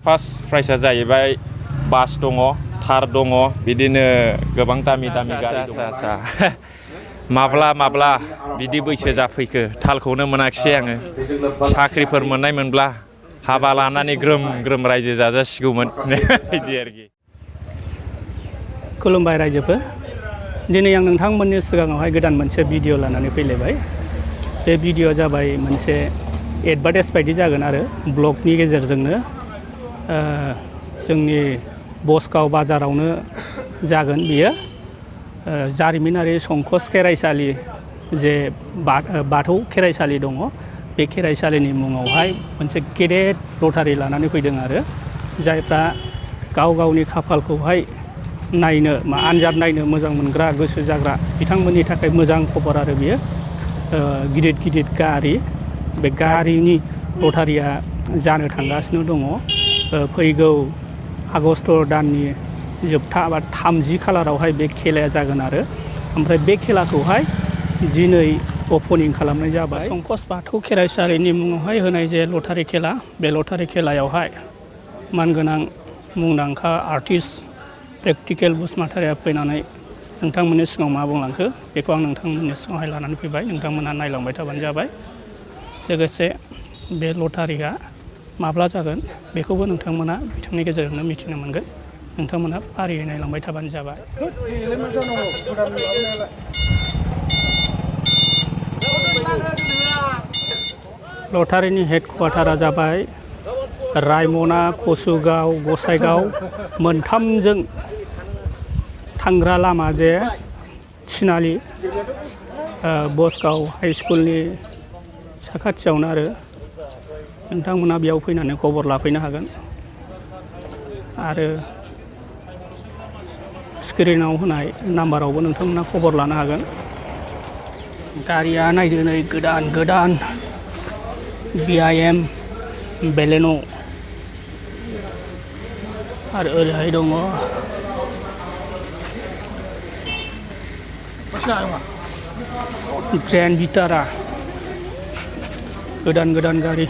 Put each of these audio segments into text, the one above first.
First प्राइजआ जाहैबाय बास दङ थार दङ बिदिनो गोबां दामि गारि दङ माब्ला बिदि बैसो जाफैखो थालखौनो मोनाखिसै आङो साख्रिफोर मोनब्ला हाबा लानानै ग्रोम रायजो जाजासिगौमोन बिदि आरोखि। खुलुमबाय रायजोफोर, दिनै आं नोंथांमोननि सिगाङावहाय गोदान मोनसे भिडिअ लानानै फैलायबाय। बे भिडिअ जाबाय मोनसे एडभार्टाइज बायदि जागोन आरो ब्लगनि गेजेरजोंनो जोंनि बसगाव बाजारावनो जागोन बियो। जारिमिनारि संकस खेराइसालि जे बाथौ खेराइसालि दङ, बे खेराइसालिनि मुङावहाय मोनसे गेदेर लटारि लानानै फैदों आरो जायफ्रा गावनि खाफालखौहाय नायनो आनजाद नायनो मोजां मोनग्रा गोसो जाग्रा बिथांमोननि थाखाय मोजां खबर आरो बियो। गिदिर गारि, बे गारिनि लटारिया जानो थांगासिनो दङ। फैगौ आगष्ट दाननि जोबथा बा 30 खालारावहाय बे खेलाया जागोन आरो ओमफ्राय बे खेलाखौहाय दिनै अपेनिं खालामनाय जाबाय। संकस बाथौ खेराइसालिनि मुङावहाय होनाय जे लटारि खेला, बे लटारि खेलायावहाय मानगोनां मुंदांखा आर्टिस्ट प्रेक्टिकेल बसुमतारिया फैनानै नोंथांमोननि सिगाङाव मा बुंलांखो बेखौ आं नोंथांमोननि सिगाङावहाय लानानै फैबाय। नोंथांमोना नायलांबाय थाबानो जाबाय। लोगोसे बे लटारिया माब्ला जागोन बेखौबो नोंथांमोना बिथांनि गेजेरजोंनो मिथिनो मोनगोन। नोंथांमोना फारियै नायलांबाय थाबानो जाबाय। लटारिनि हेडक्वार्टारा जाबाय रायमना, कसुगाव, गसाइगाव मोनथामजों थांग्रा लामा जे थिनालि बसगाव हाइ स्कुलनि साखाथियावनो आरो नोंथांमोना बेयाव फैनानै खबर लाफैनो हागोन आरो स्क्रिनाव होनाय नाम्बारावबो नोंथांमोना खबर लानो हागोन। गारिया नायदो नै गोदान BIM बेलेन' आरो ओरैहाय दङ ग्रेन्ड भिटारा, गोदान गारि।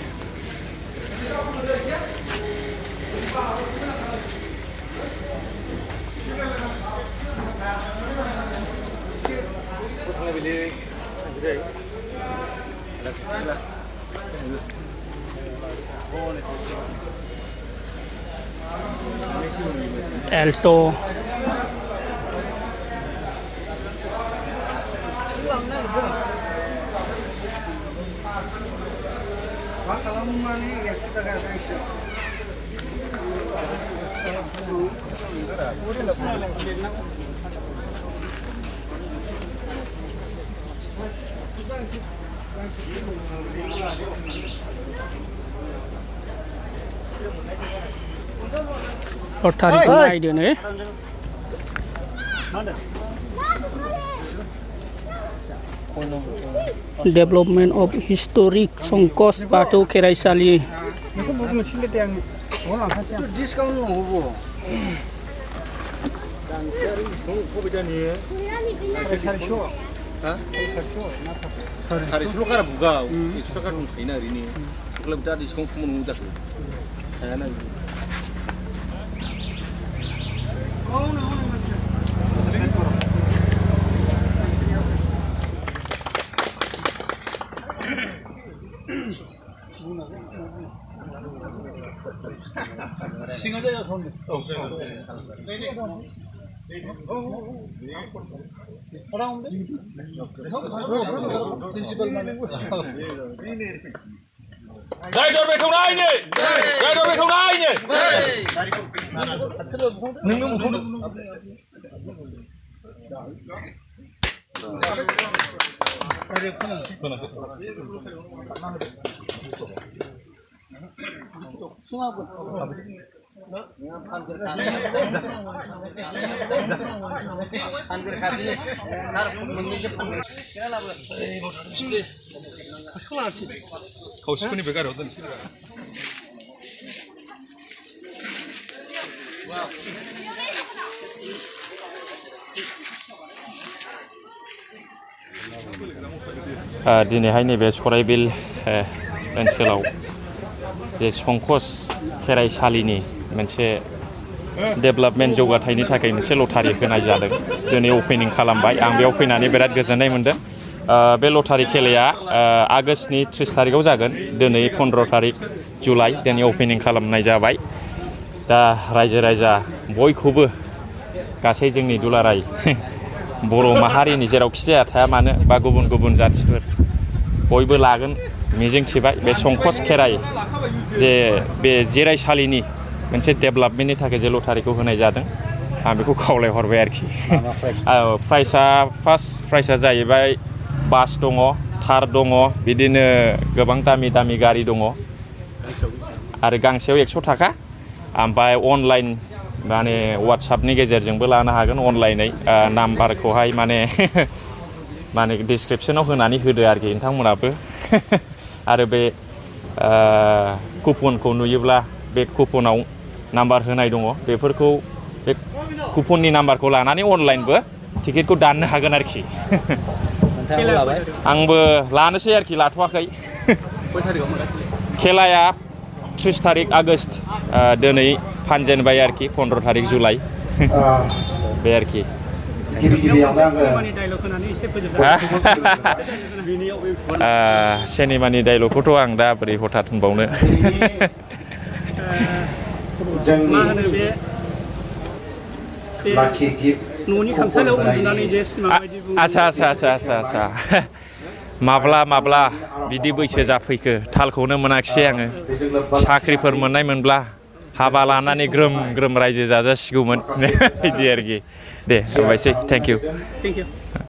एल्टो, लटारिखौ नायदो नै डेभलपमेन्ट अफ हिस्टरिक संकस बाथौ खेराइसालि। दिनैहाय नैबे सराइबिल ओनसोलाव जे संकस खेराइसालिनि मोनसे डेभेलपमेन्ट जौगाथायनि थाखाय मोनसे लटारि होनाय जादों दिनै अपेनिं खालामबाय आं बेयाव फैनानै बिराद गोजोननाय मोनदों बे लटारि खेलाया आगष्टनि 30 तारिखआव जागोन दिनै 15 तारिख जुलाइ दिनै अपेनिं खालामनाय जाबाय दा रायजो राजा बयखौबो गासै जोंनि दुलाराय बर' माहारिनि जेरावखि जाया थाया मानो बा गुबुन गुबुन जाथिफोर बयबो लागोन मिजिंथिबाय बे संकस खेराइ जे बे जिरायसालिनि मोनसे डेभेलपमेन्टनि थाखाय जे लटारिखौ होनाय जादों आं बेखौ खावलायहरबाय आरोखि प्राइसआ फार्स्ट प्राइसआ जाहैबाय बास दङ थार दङ बिदिनो गोबां दामि दामि गारि दङ आरो गांसेयाव 100 थाखा ओमफ्राय अनलाइन माने वाट्सएपनि गेजेरजोंबो लानो हागोन अनलाइनै नाम्बारखौहाय माने डिसक्रिपसनाव होनानै होदो आरोखि नोंथांमोनाबो आरो बे कुपनखौ नुयोब्ला बे कुपनाव नाम्बार होनाय दङ बेफोरखौ बे कुपननि नाम्बारखौ लानानै अनलाइनबो टिकेटखौ दाननो हागोन आरोखि आंबो लानोसै आरोखि लाथ'वाखै खेलाया 30 तारिख आगष्ट दिनै फानजेनबाय आरोखि 15 तारिख जुलाइ बे आरोखि सिनेमानि डायलगखौथ' आं दा बोरै हथात होनबावनो आसा माब्ला बिदि बैसो जाफैखो थालखौनो मोनाखिसै आङो साख्रिफोर मोननाय मोनब्ला हाबा लानानै ग्रोम ग्रोम रायजो जाजासिगौमोन बिदि आरोखि दे हामबायसै थेंक इउ